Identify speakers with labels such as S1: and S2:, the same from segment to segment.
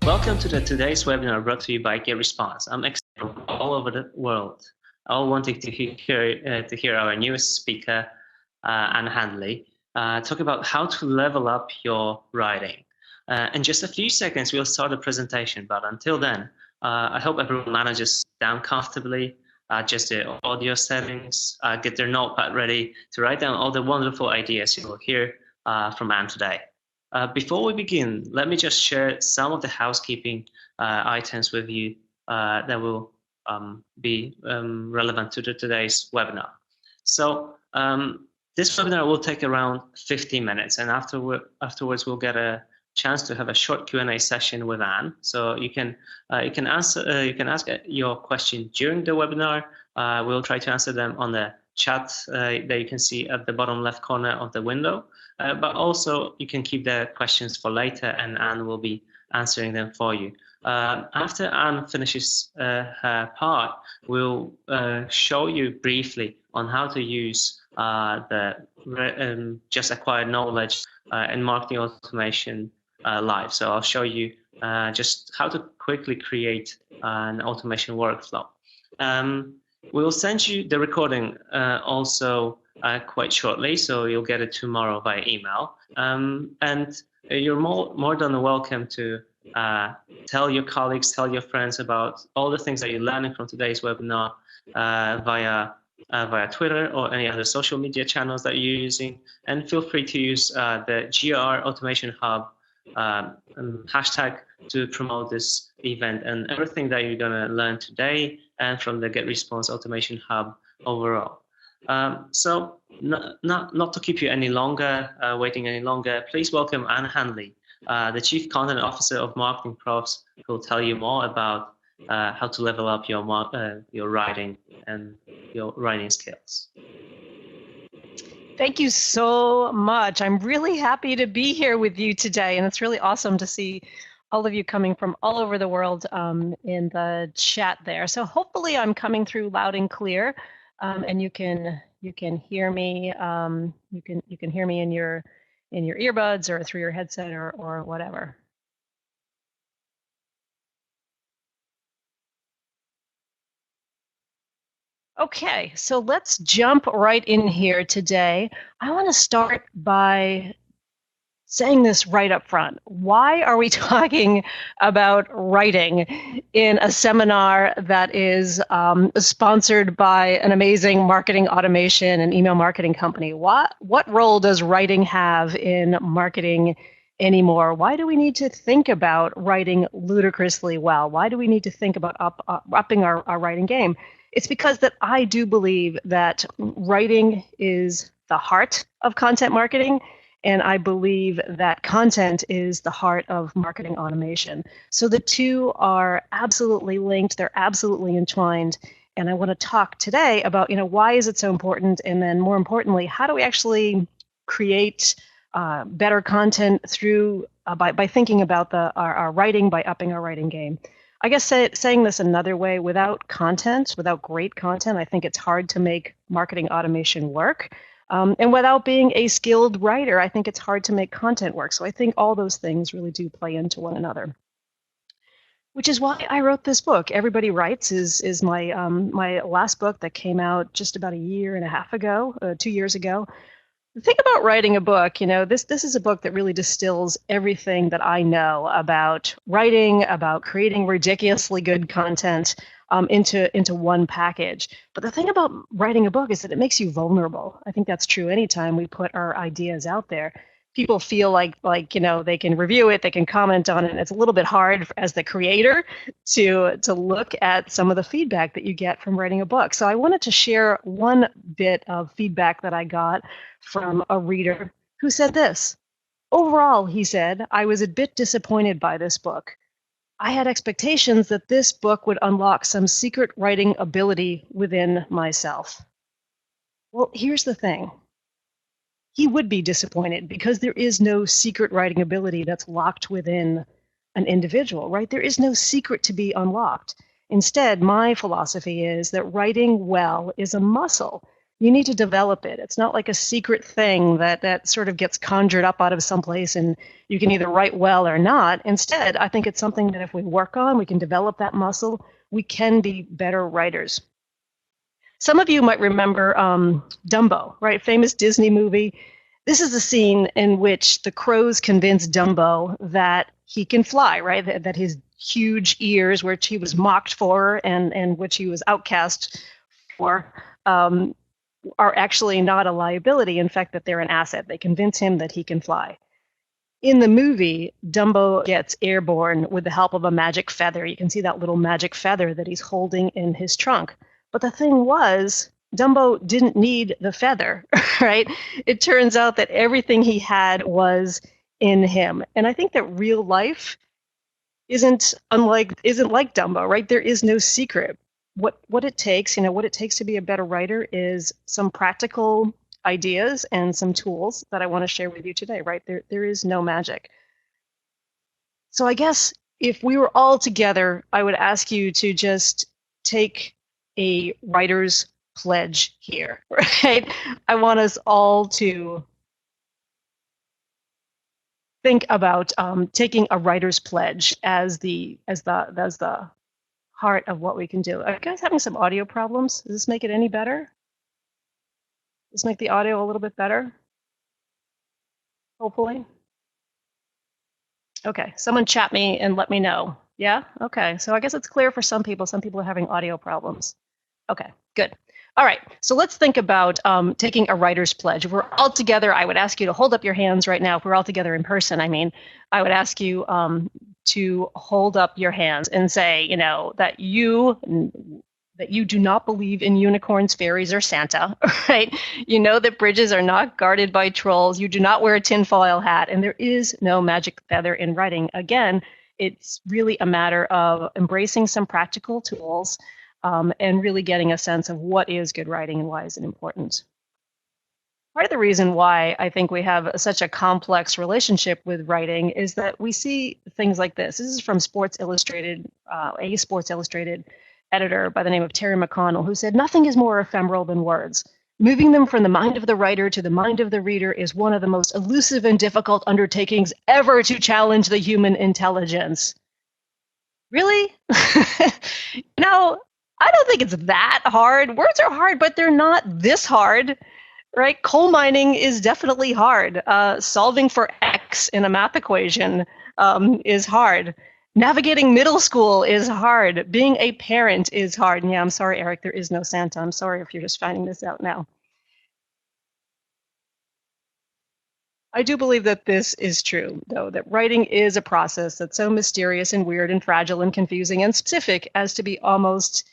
S1: Welcome to today's webinar brought to you by GetResponse. I'm excited from all over the world, all wanting to hear our newest speaker, Anne Handley, talk about how to level up your writing. In just a few seconds, we'll start the presentation, but until then, I hope everyone manages down comfortably, adjust their audio settings, get their notepad ready to write down all the wonderful ideas you will hear from Anne today. Before we begin, let me just share some of the housekeeping items with you that will be relevant to today's webinar. So this webinar will take around 15 minutes, and afterwards we'll get a chance to have a short Q&A session with Anne. So you can ask your question during the webinar. We'll try to answer them on the chat that you can see at the bottom left corner of the window. But also you can keep the questions for later, and Anne will be answering them for you. After Anne finishes her part, we'll show you briefly on how to use the just acquired knowledge in marketing automation live. So I'll show you just how to quickly create an automation workflow. We'll send you the recording also quite shortly, so you'll get it tomorrow by email. And you're more than welcome to tell your colleagues, tell your friends about all the things that you're learning from today's webinar via Twitter or any other social media channels that you're using. And feel free to use the GR Automation Hub hashtag to promote this event and everything that you're going to learn today and from the GetResponse Automation Hub overall. So not to keep you any longer, waiting any longer, please welcome Anne Handley, the Chief Content Officer of Marketing Profs, who will tell you more about how to level up your writing and your writing skills.
S2: Thank you so much. I'm really happy to be here with you today, and it's really awesome to see all of you coming from all over the world in the chat there. So hopefully I'm coming through loud and clear, and you can hear me. You can hear me in your earbuds or through your headset or whatever. Okay, so let's jump right in here today. I want to start by saying this right up front. Why are we talking about writing in a seminar that is sponsored by an amazing marketing automation and email marketing company? What role does writing have in marketing anymore? Why do we need to think about writing ludicrously well? Why do we need to think about upping our writing game? It's because that I do believe that writing is the heart of content marketing, and I believe that content is the heart of marketing automation. So the two are absolutely linked, they're absolutely entwined, and I want to talk today about, why is it so important, and then more importantly, how do we actually create better content through by thinking about our writing, by upping our writing game. I guess saying this another way, without great content, I think it's hard to make marketing automation work. And without being a skilled writer, I think it's hard to make content work. So I think all those things really do play into one another. Which is why I wrote this book. Everybody Writes is my my last book that came out just about a year and a half ago, 2 years ago. The thing about writing a book, this is a book that really distills everything that I know about writing, about creating ridiculously good content into one package. But the thing about writing a book is that it makes you vulnerable. I think that's true anytime we put our ideas out there. People feel like they can review it, they can comment on it, and it's a little bit hard as the creator to look at some of the feedback that you get from writing a book. So I wanted to share one bit of feedback that I got from a reader who said this. Overall, he said, I was a bit disappointed by this book. I had expectations that this book would unlock some secret writing ability within myself. Well, here's the thing. He would be disappointed because there is no secret writing ability that's locked within an individual, right? There is no secret to be unlocked. Instead, my philosophy is that writing well is a muscle. You need to develop it. It's not like a secret thing that sort of gets conjured up out of someplace and you can either write well or not. Instead, I think it's something that if we work on, we can develop that muscle. We can be better writers. Some of you might remember Dumbo, right? Famous Disney movie. This is a scene in which the crows convince Dumbo that he can fly, right? That his huge ears, which he was mocked for and which he was outcast for, are actually not a liability. In fact, that they're an asset. They convince him that he can fly. In the movie, Dumbo gets airborne with the help of a magic feather. You can see that little magic feather that he's holding in his trunk. But the thing was, Dumbo didn't need the feather, right? It turns out that everything he had was in him. And I think that real life isn't like Dumbo, right? There is no secret. What it takes to be a better writer is some practical ideas and some tools that I want to share with you today, right? There is no magic. So I guess if we were all together, I would ask you to just take a writer's pledge here, right? I want us all to think about taking a writer's pledge as the heart of what we can do. Are you guys having some audio problems? Does this make it any better? Does this make the audio a little bit better? Hopefully. Okay, someone chat me and let me know. Yeah? Okay, so I guess it's clear for some people. Some people are having audio problems. Okay, good. All right, so let's think about taking a writer's pledge. If we're all together, I would ask you to hold up your hands right now. If we're all together in person, I would ask you to hold up your hands and say, that you do not believe in unicorns, fairies, or Santa, right? You know that bridges are not guarded by trolls. You do not wear a tinfoil hat, and there is no magic feather in writing. Again, it's really a matter of embracing some practical tools and really getting a sense of what is good writing and why is it important. Part of the reason why I think we have such a complex relationship with writing is that we see things like this. This is from Sports Illustrated, a Sports Illustrated editor by the name of Terry McConnell, who said, "Nothing is more ephemeral than words. Moving them from the mind of the writer to the mind of the reader is one of the most elusive and difficult undertakings ever to challenge the human intelligence." Really? No, I don't think it's that hard. Words are hard, but they're not this hard, right? Coal mining is definitely hard. Solving for X in a math equation is hard. Navigating middle school is hard. Being a parent is hard. And yeah, I'm sorry, Eric, there is no Santa. I'm sorry if you're just finding this out now. I do believe that this is true, though, that writing is a process that's so mysterious and weird and fragile and confusing and specific as to be almost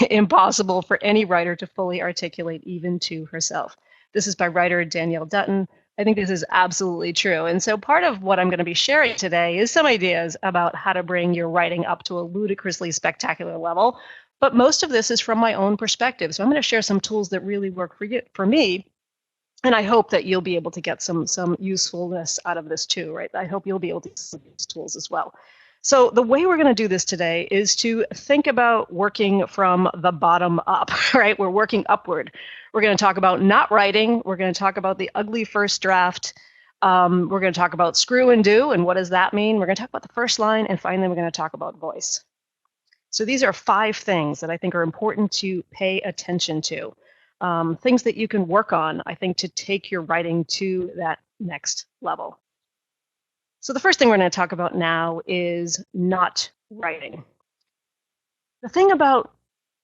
S2: impossible for any writer to fully articulate, even to herself. This is by writer Danielle Dutton. I think this is absolutely true. And so part of what I'm going to be sharing today is some ideas about how to bring your writing up to a ludicrously spectacular level. But most of this is from my own perspective. So I'm going to share some tools that really work for me. And I hope that you'll be able to get some usefulness out of this too, right? I hope you'll be able to use these tools as well. So the way we're going to do this today is to think about working from the bottom up, right? We're working upward. We're going to talk about not writing. We're going to talk about the ugly first draft. We're going to talk about screw and do, and what does that mean? We're going to talk about the first line, and finally, we're going to talk about voice. So these are 5 things that I think are important to pay attention to. Things that you can work on, I think, to take your writing to that next level. So the first thing we're going to talk about now is not writing. The thing about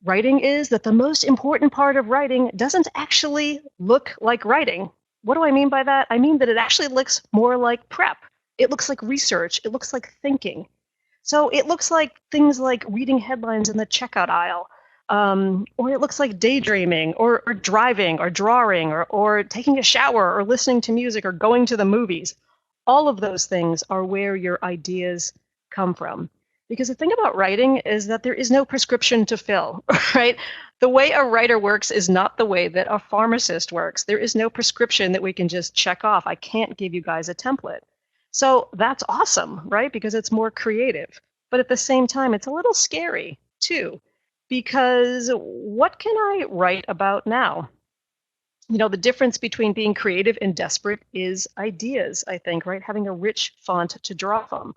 S2: writing is that the most important part of writing doesn't actually look like writing. What do I mean by that? I mean that it actually looks more like prep. It looks like research. It looks like thinking. So it looks like things like reading headlines in the checkout aisle, or it looks like daydreaming, or driving, or drawing, or taking a shower, or listening to music, or going to the movies. All of those things are where your ideas come from. Because the thing about writing is that there is no prescription to fill, right? The way a writer works is not the way that a pharmacist works. There is no prescription that we can just check off. I can't give you guys a template. So that's awesome, right? Because it's more creative. But at the same time, it's a little scary too. Because what can I write about now? The difference between being creative and desperate is ideas, I think, right? Having a rich font to draw from.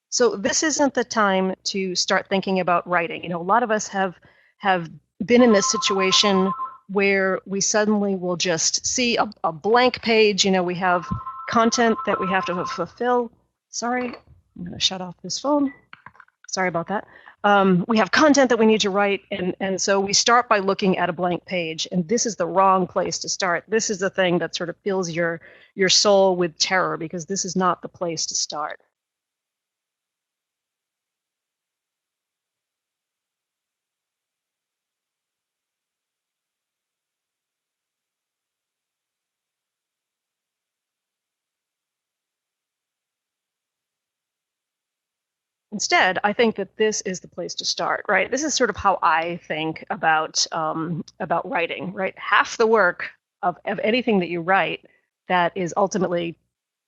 S2: So this isn't the time to start thinking about writing. A lot of us have been in this situation where we suddenly will just see a blank page. We have content that we have to fulfill. Sorry, I'm going to shut off this phone. Sorry about that. We have content that we need to write, and so we start by looking at a blank page, and this is the wrong place to start. This is the thing that sort of fills your soul with terror, because this is not the place to start. Instead, I think that this is the place to start, right? This is sort of how I think about writing, right? Half the work of anything that you write that is ultimately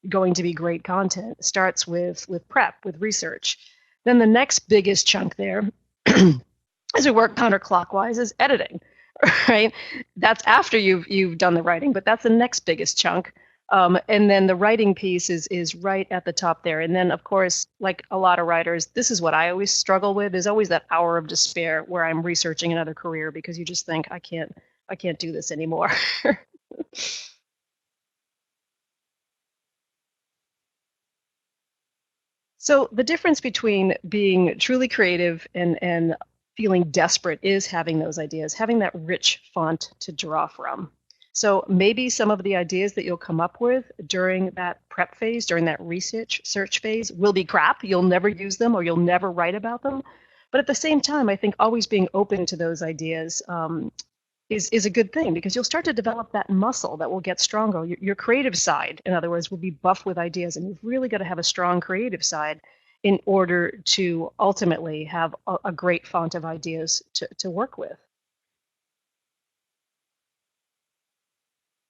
S2: going to be great content starts with prep, with research. Then the next biggest chunk there, as we work counterclockwise, is editing, right? That's after you've done the writing, but that's the next biggest chunk. And then the writing piece is right at the top there. And then, of course, like a lot of writers, this is what I always struggle with, is always that hour of despair where I'm researching another career because you just think, I can't do this anymore. So the difference between being truly creative and feeling desperate is having those ideas, having that rich font to draw from. So maybe some of the ideas that you'll come up with during that prep phase, during that research search phase, will be crap. You'll never use them or you'll never write about them. But at the same time, I think always being open to those ideas is a good thing, because you'll start to develop that muscle that will get stronger. Your creative side, in other words, will be buff with ideas, and you've really got to have a strong creative side in order to ultimately have a great font of ideas to work with.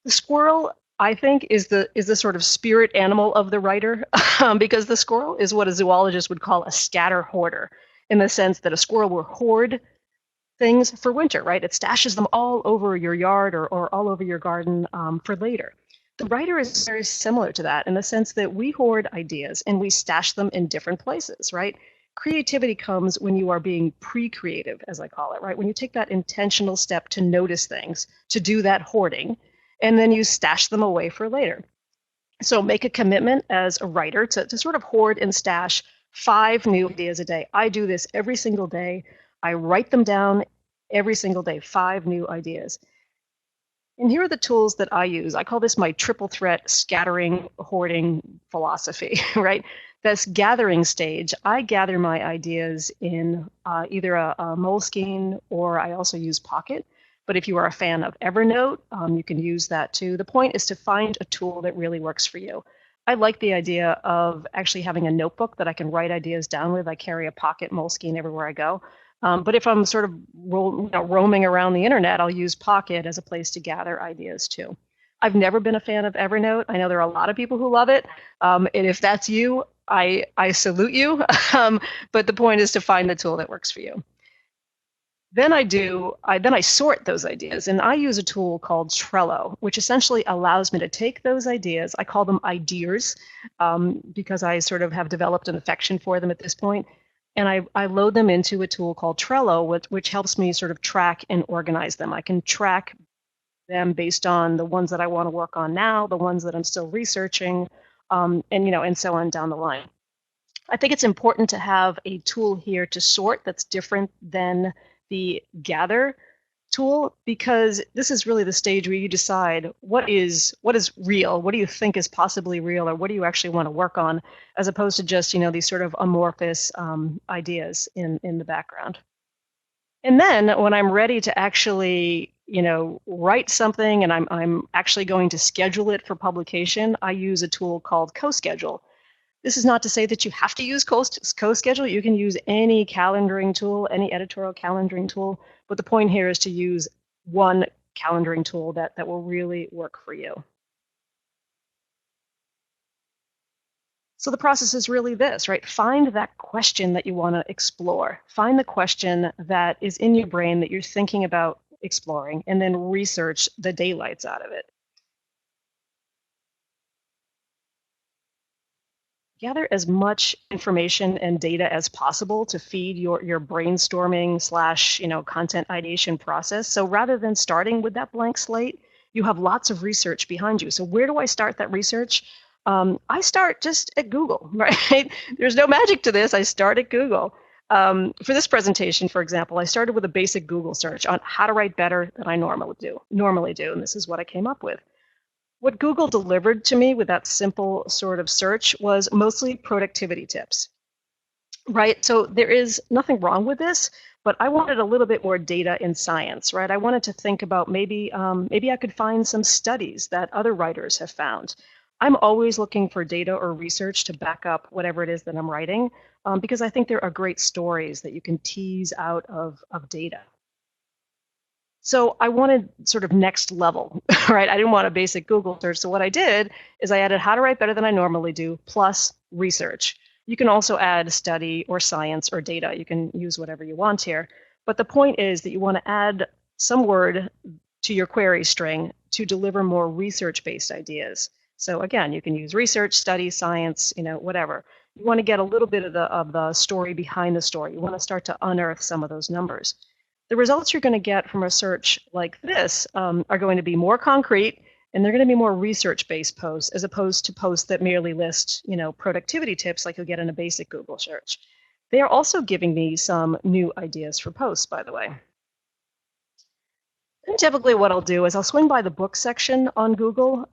S2: The squirrel, I think, is the sort of spirit animal of the writer, because the squirrel is what a zoologist would call a scatter hoarder, in the sense that a squirrel will hoard things for winter, right? It stashes them all over your yard or all over your garden for later. The writer is very similar to that, in the sense that we hoard ideas and we stash them in different places, right? Creativity comes when you are being pre-creative, as I call it, right? When you take that intentional step to notice things, to do that hoarding, and then you stash them away for later. So make a commitment as a writer to sort of hoard and stash 5 new ideas a day. I do this every single day. I write them down every single day, 5 new ideas. And here are the tools that I use. I call this my triple threat scattering hoarding philosophy, right? This gathering stage, I gather my ideas in either a Moleskine, or I also use Pocket. But if you are a fan of Evernote, you can use that too. The point is to find a tool that really works for you. I like the idea of actually having a notebook that I can write ideas down with. I carry a Pocket Moleskine everywhere I go. But if I'm sort of roaming around the internet, I'll use Pocket as a place to gather ideas too. I've never been a fan of Evernote. I know there are a lot of people who love it. And if that's you, I salute you. But the point is to find the tool that works for you. Then I sort those ideas, and I use a tool called Trello, which essentially allows me to take those ideas. I call them ideas, because I sort of have developed an affection for them at this point. And I load them into a tool called Trello, which helps me sort of track and organize them. I can track them based on the ones that I want to work on now, the ones that I'm still researching, and so on down the line. I think it's important to have a tool here to sort that's different than the gather tool, because this is really the stage where you decide what is real, what do you think is possibly real, or what do you actually want to work on, as opposed to just these sort of amorphous ideas in the background. And then when I'm ready to actually write something and I'm actually going to schedule it for publication, I use a tool called CoSchedule. This is not to say that you have to use CoSchedule. You can use any calendaring tool, any editorial calendaring tool. But the point here is to use one calendaring tool that will really work for you. So the process is really this, right? Find that question that you want to explore. Find the question that is in your brain that you're thinking about exploring, and then research the daylights out of it. Gather as much information and data as possible to feed your brainstorming slash content ideation process. So rather than starting with that blank slate, you have lots of research behind you. So where do I start that research? I start just at Google, right? There's no magic to this. I start at Google. For this presentation, for example, I started with a basic Google search on how to write better than I normally do, and this is what I came up with. What Google delivered to me with that simple sort of search was mostly productivity tips, right? So there is nothing wrong with this, but I wanted a little bit more data in science, right? I wanted to think about maybe I could find some studies that other writers have found. I'm always looking for data or research to back up whatever it is that I'm writing, because I think there are great stories that you can tease out of data. So I wanted sort of next level, right? I didn't want a basic Google search. So what I did is I added how to write better than I normally do, plus research. You can also add study or science or data. You can use whatever you want here. But the point is that you want to add some word to your query string to deliver more research-based ideas. So again, you can use research, study, science, whatever. You want to get a little bit of the story behind the story. You want to start to unearth some of those numbers. The results you're going to get from a search like this are going to be more concrete, and they're going to be more research-based posts as opposed to posts that merely list, productivity tips like you'll get in a basic Google search. They are also giving me some new ideas for posts, by the way. And typically what I'll do is I'll swing by the book section on Google.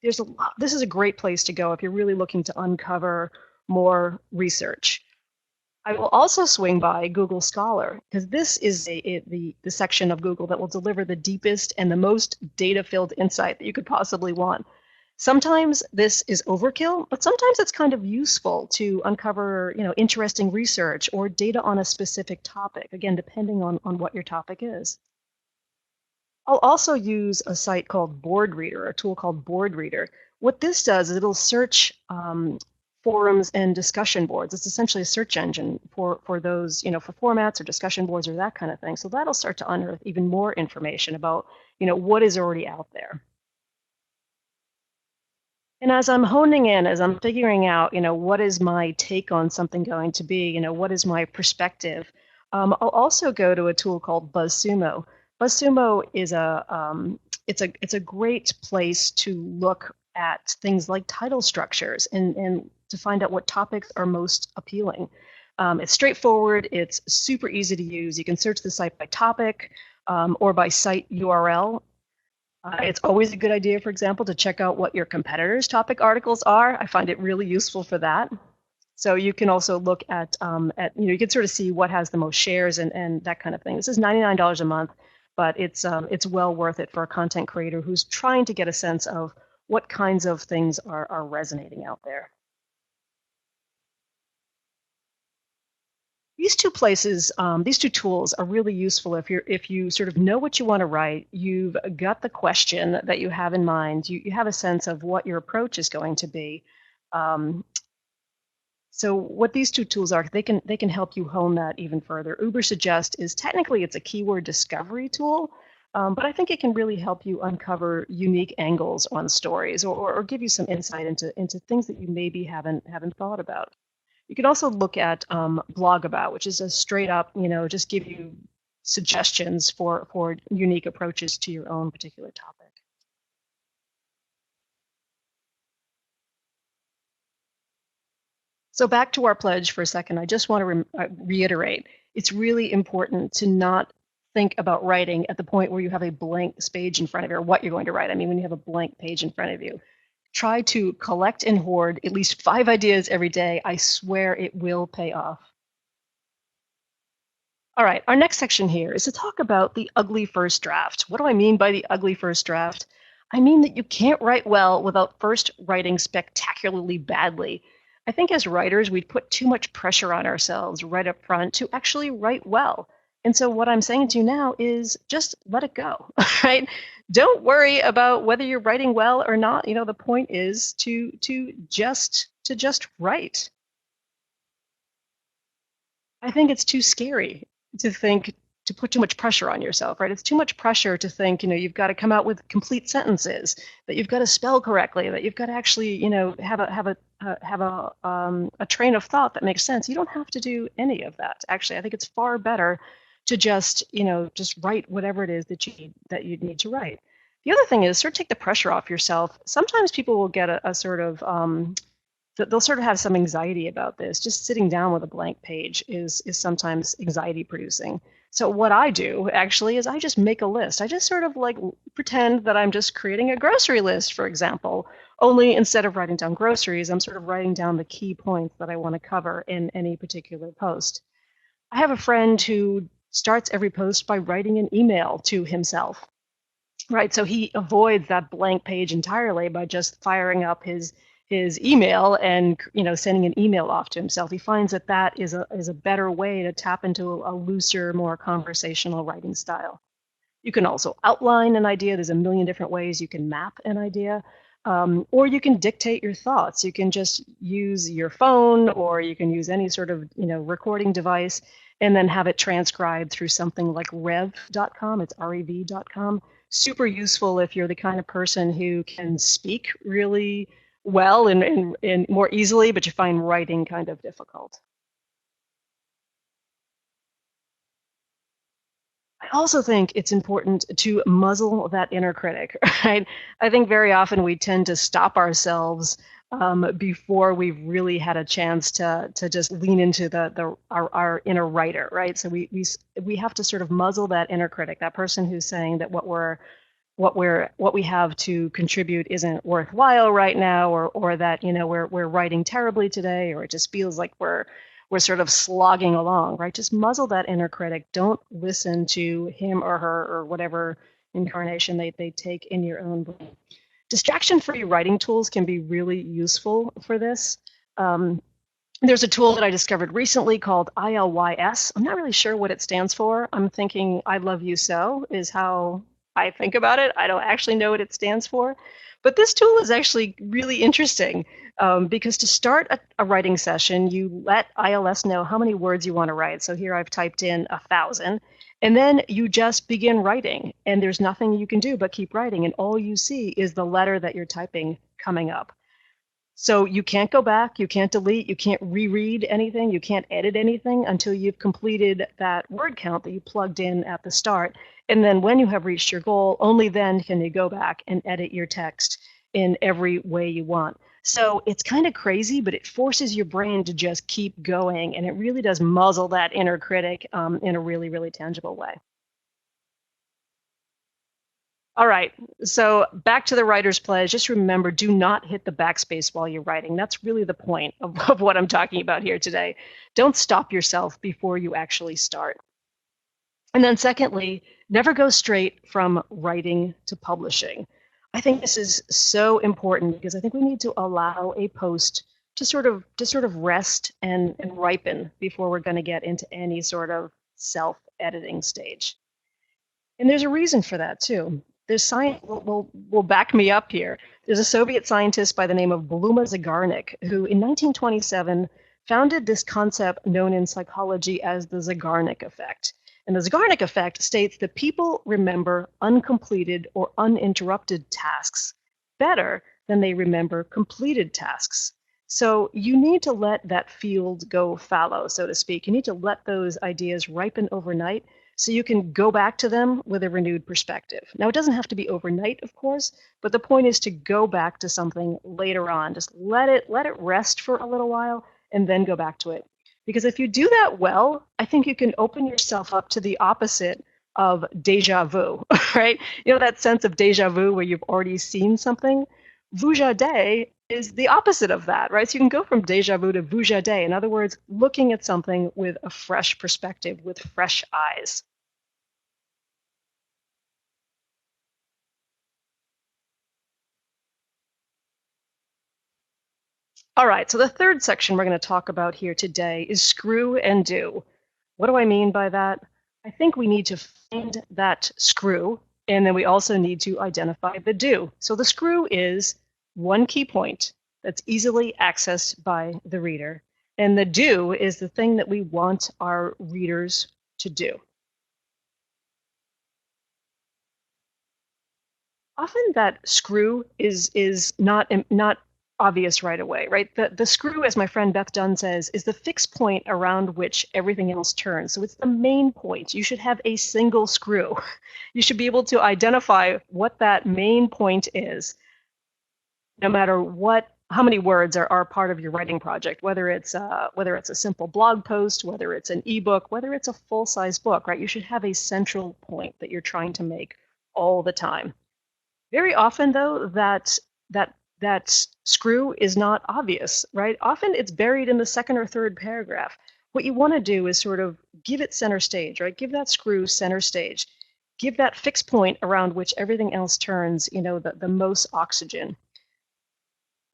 S2: This is a great place to go if you're really looking to uncover more research. I will also swing by Google Scholar, because this is the section of Google that will deliver the deepest and the most data-filled insight that you could possibly want. Sometimes this is overkill, but sometimes it's kind of useful to uncover interesting research or data on a specific topic, again, depending on what your topic is. I'll also use a site called Board Reader, a tool called Board Reader. What this does is it'll search forums and discussion boards. It's essentially a search engine for those, for formats or discussion boards or that kind of thing. So that'll start to unearth even more information about, what is already out there. And as I'm honing in, as I'm figuring out, what is my take on something going to be, what is my perspective, I'll also go to a tool called BuzzSumo. BuzzSumo is it's a great place to look at things like title structures and to find out what topics are most appealing. It's straightforward. It's super easy to use. You can search the site by topic or by site URL. It's always a good idea, for example, to check out what your competitors' topic articles are. I find it really useful for that. So you can also look at you can sort of see what has the most shares and that kind of thing. This is $99 a month, but it's well worth it for a content creator who's trying to get a sense of what kinds of things are resonating out there. These two places, these two tools are really useful if you sort of know what you want to write, you've got the question that you have in mind, you have a sense of what your approach is going to be. So what these two tools are, they can help you hone that even further. Ubersuggest is technically it's a keyword discovery tool, but I think it can really help you uncover unique angles on stories or give you some insight into things that you maybe haven't thought about. You can also look at Blog About, which is a straight up, just give you suggestions for unique approaches to your own particular topic. So back to our pledge for a second, I just want to reiterate, it's really important to not think about writing at the point where you have a blank page in front of you, or what you're going to write. I mean, when you have a blank page in front of you. Try to collect and hoard at least 5 ideas every day. I swear it will pay off. All right, our next section here is to talk about the ugly first draft. What do I mean by the ugly first draft? I mean that you can't write well without first writing spectacularly badly. I think as writers, we put too much pressure on ourselves right up front to actually write well. And so what I'm saying to you now is just let it go, right? Don't worry about whether you're writing well or not. The point is to just write. I think it's too scary to think put too much pressure on yourself, right? It's too much pressure to think, you've got to come out with complete sentences, that you've got to spell correctly, that you've got to actually, have a train of thought that makes sense. You don't have to do any of that. Actually, I think it's far better to just write whatever it is that you need to write. The other thing is sort of take the pressure off yourself. Sometimes people will get a sort of they'll sort of have some anxiety about this. Just sitting down with a blank page is sometimes anxiety producing. So what I do actually is I just make a list. I just sort of like pretend that I'm just creating a grocery list, for example, only instead of writing down groceries, I'm sort of writing down the key points that I want to cover in any particular post. I have a friend who starts every post by writing an email to himself, right? So he avoids that blank page entirely by just firing up his email and sending an email off to himself. He finds that is a better way to tap into a looser, more conversational writing style. You can also outline an idea. There's a million different ways you can map an idea, or you can dictate your thoughts. You can just use your phone, or you can use any sort of recording device, and then have it transcribed through something like rev.com. It's rev.com. Super useful if you're the kind of person who can speak really well and more easily, but you find writing kind of difficult. I also think it's important to muzzle that inner critic, right? I think very often we tend to stop ourselves before we've really had a chance to just lean into our inner writer, right? So we have to sort of muzzle that inner critic, that person who's saying that what we have to contribute isn't worthwhile right now, or that we're writing terribly today, or it just feels like we're sort of slogging along, right? Just muzzle that inner critic. Don't listen to him or her or whatever incarnation they take in your own brain. Distraction-free writing tools can be really useful for this. There's a tool that I discovered recently called ILYS. I'm not really sure what it stands for. I'm thinking I love you so is how I think about it. I don't actually know what it stands for. But this tool is actually really interesting because to start a writing session, you let ILS know how many words you want to write. So here I've typed in 1,000. And then you just begin writing. And there's nothing you can do but keep writing. And all you see is the letter that you're typing coming up. So you can't go back, you can't delete, you can't reread anything, you can't edit anything until you've completed that word count that you plugged in at the start. And then when you have reached your goal, only then can you go back and edit your text in every way you want. So it's kind of crazy, but it forces your brain to just keep going. And it really does muzzle that inner critic in a really, really tangible way. All right, so back to the writer's pledge. Just remember, do not hit the backspace while you're writing. That's really the point of what I'm talking about here today. Don't stop yourself before you actually start. And then secondly, never go straight from writing to publishing. I think this is so important because I think we need to allow a post to sort of rest and ripen before we're going to get into any sort of self-editing stage. And there's a reason for that too. There's science will back me up here. There's a Soviet scientist by the name of Bluma Zygarnik who in 1927 founded this concept known in psychology as the Zygarnik effect. And the Zygarnik effect states that people remember uncompleted or uninterrupted tasks better than they remember completed tasks. So you need to let that field go fallow, so to speak. You need to let those ideas ripen overnight so you can go back to them with a renewed perspective. Now, it doesn't have to be overnight, of course, but the point is to go back to something later on. Just let it rest for a little while and then go back to it. Because if you do that well, I think you can open yourself up to the opposite of déjà vu, right? You know that sense of déjà vu where you've already seen something? Vujade is the opposite of that, right? So you can go from déjà vu to vujade. In other words, looking at something with a fresh perspective, with fresh eyes. All right, so the third section we're going to talk about here today is screw and do. What do I mean by that? I think we need to find that screw, and then we also need to identify the do. So the screw is one key point that's easily accessed by the reader, and the do is the thing that we want our readers to do. often that screw is not obvious right away, right? The screw, as my friend Beth Dunn says, is the fixed point around which everything else turns. So it's the main point. You should have a single screw. You should be able to identify what that main point is, no matter how many words are part of your writing project, whether it's a simple blog post, whether it's an ebook, whether it's a full-size book, right? You should have a central point that you're trying to make all the time. Very often, though, that screw is not obvious, right? Often it's buried in the second or third paragraph. What you want to do is sort of give it center stage, right? Give that screw center stage. Give that fixed point around which everything else turns, the most oxygen.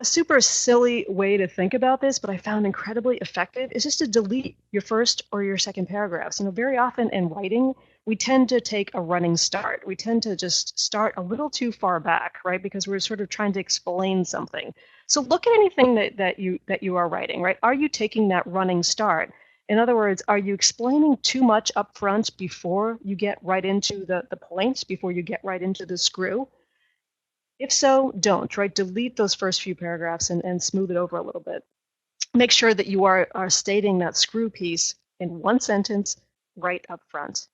S2: A super silly way to think about this, but I found incredibly effective, is just to delete your first or your second paragraphs. Very often in writing, we tend to take a running start. We tend to just start a little too far back, right? Because we're sort of trying to explain something. So look at anything that you are writing, right? Are you taking that running start? In other words, are you explaining too much up front before you get right into the points, before you get right into the screw? If so, don't, right? Delete those first few paragraphs and smooth it over a little bit. Make sure that you are stating that screw piece in one sentence right up front.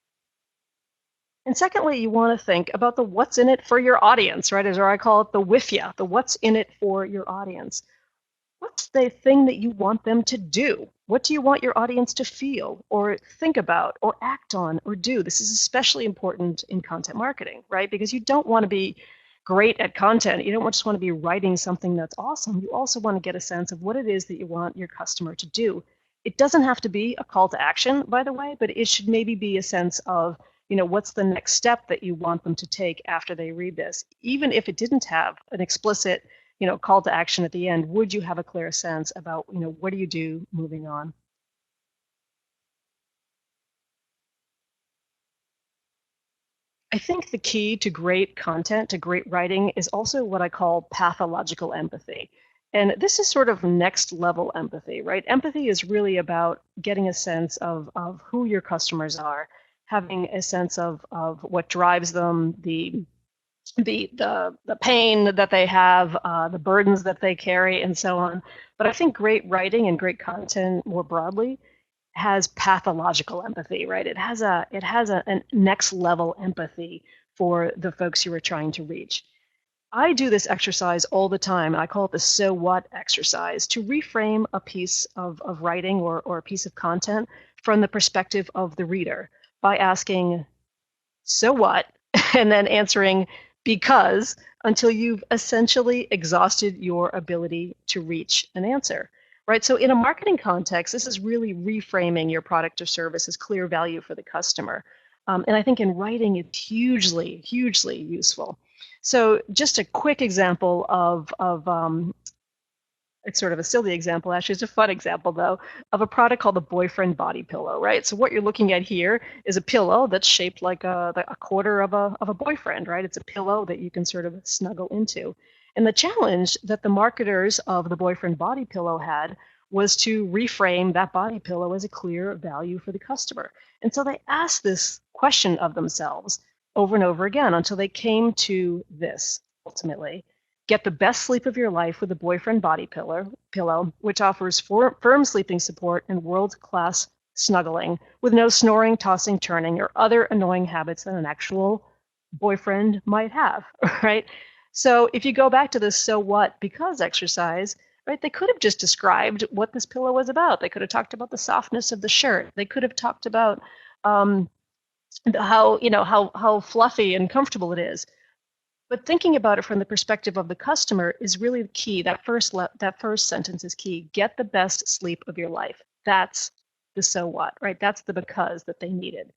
S2: And secondly, you want to think about the what's in it for your audience, right? As I call it, the WIFIA, the what's in it for your audience. What's the thing that you want them to do? What do you want your audience to feel or think about or act on or do? This is especially important in content marketing, right? Because you don't want to be great at content. You don't just want to be writing something that's awesome. You also want to get a sense of what it is that you want your customer to do. It doesn't have to be a call to action, by the way, but it should maybe be a sense of, what's the next step that you want them to take after they read this. Even if it didn't have an explicit, call to action at the end, would you have a clear sense about, what do you do moving on? I think the key to great content, to great writing, is also what I call pathological empathy. And this is sort of next level empathy, right? Empathy is really about getting a sense of who your customers are, having a sense of what drives them, the pain that they have, the burdens that they carry, and so on. But I think great writing and great content more broadly has pathological empathy, right? It has a next level empathy for the folks you are trying to reach. I do this exercise all the time. I call it the so what exercise, to reframe a piece of writing or a piece of content from the perspective of the reader by asking, so what? And then answering, because, until you've essentially exhausted your ability to reach an answer. Right. So in a marketing context, this is really reframing your product or service as clear value for the customer. And I think in writing, it's hugely, hugely useful. So just a quick example of it's sort of a silly example, actually, it's a fun example, though, of a product called the Boyfriend Body Pillow, right? So what you're looking at here is a pillow that's shaped like a quarter of a boyfriend, right? It's a pillow that you can sort of snuggle into. And the challenge that the marketers of the Boyfriend Body Pillow had was to reframe that body pillow as a clear value for the customer. And so they asked this question of themselves over and over again until they came to this, ultimately. Get the best sleep of your life with the Boyfriend Body Pillow, which offers firm sleeping support and world-class snuggling with no snoring, tossing, turning, or other annoying habits that an actual boyfriend might have, right? So if you go back to this so what, because exercise, right, they could have just described what this pillow was about. They could have talked about the softness of the shirt. They could have talked about how fluffy and comfortable it is. But thinking about it from the perspective of the customer is really key. That first sentence is key. Get the best sleep of your life. That's the so what, right? That's the because that they needed.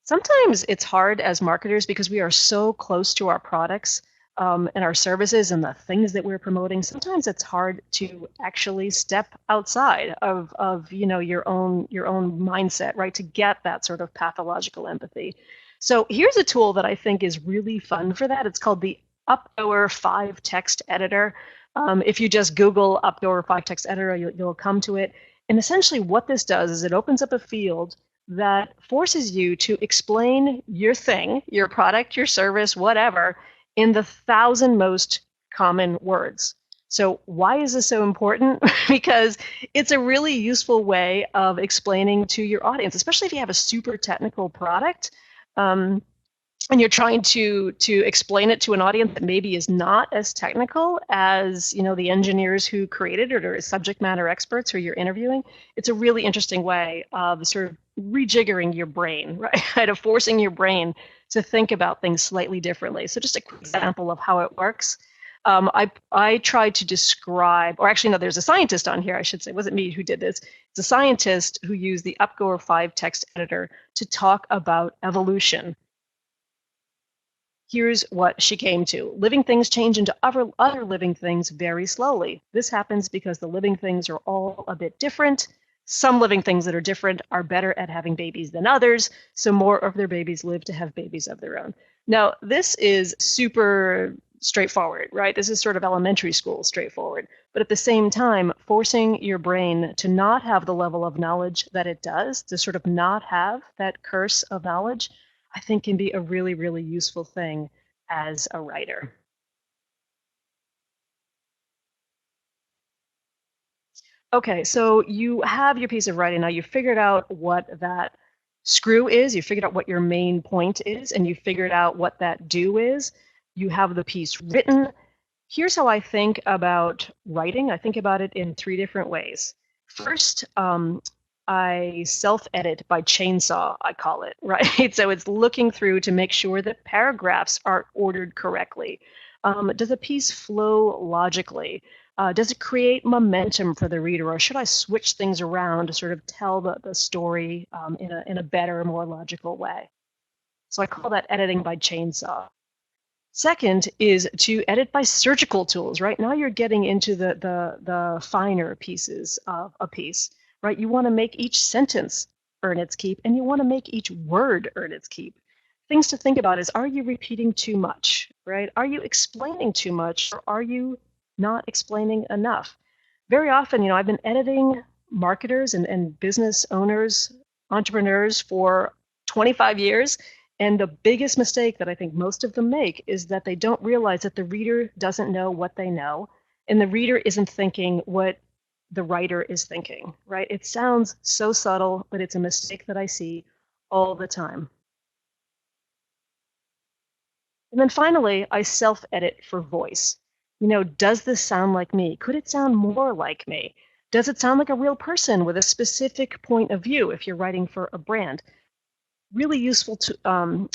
S2: Sometimes it's hard as marketers because we are so close to our products and our services and the things that we're promoting. Sometimes it's hard to actually step outside of your own mindset, right? To get that sort of pathological empathy. So here's a tool that I think is really fun for that. It's called the Upgoer 5 Text Editor. If you just Google Upgoer 5 Text Editor, you'll come to it. And essentially what this does is it opens up a field that forces you to explain your thing, your product, your service, whatever, in the 1,000 most common words. So why is this so important? Because it's a really useful way of explaining to your audience, especially if you have a super technical product. And you're trying to explain it to an audience that maybe is not as technical as the engineers who created it or subject matter experts who you're interviewing. It's a really interesting way of sort of rejiggering your brain, right? Of forcing your brain to think about things slightly differently. So just a quick example of how it works. I tried to describe, or actually, no, there's a scientist on here, I should say. It wasn't me who did this. It's a scientist who used the UpGoer 5 text editor to talk about evolution. Here's what she came to. Living things change into other living things very slowly. This happens because the living things are all a bit different. Some living things that are different are better at having babies than others, so more of their babies live to have babies of their own. Now, this is super straightforward, right? This is sort of elementary school straightforward. But at the same time, forcing your brain to not have the level of knowledge that it does, to sort of not have that curse of knowledge, I think can be a really, really useful thing as a writer. Okay, so you have your piece of writing now. You figured out what that screw is. You figured out what your main point is, and you figured out what that do is. You have the piece written. Here's how I think about writing. I think about it in 3 different ways. First, I self-edit by chainsaw, I call it, right? So it's looking through to make sure that paragraphs are ordered correctly. Does a piece flow logically? Does it create momentum for the reader, or should I switch things around to sort of tell the story in a better, more logical way? So I call that editing by chainsaw. Second is to edit by surgical tools, right? Now you're getting into the finer pieces of a piece, right? You want to make each sentence earn its keep, and you want to make each word earn its keep. Things to think about is, are you repeating too much, right? Are you explaining too much, or are you not explaining enough? Very often, I've been editing marketers and business owners, entrepreneurs for 25 years. And the biggest mistake that I think most of them make is that they don't realize that the reader doesn't know what they know, and the reader isn't thinking what the writer is thinking, right? It sounds so subtle, but it's a mistake that I see all the time. And then finally, I self-edit for voice. Does this sound like me? Could it sound more like me? Does it sound like a real person with a specific point of view if you're writing for a brand? Really useful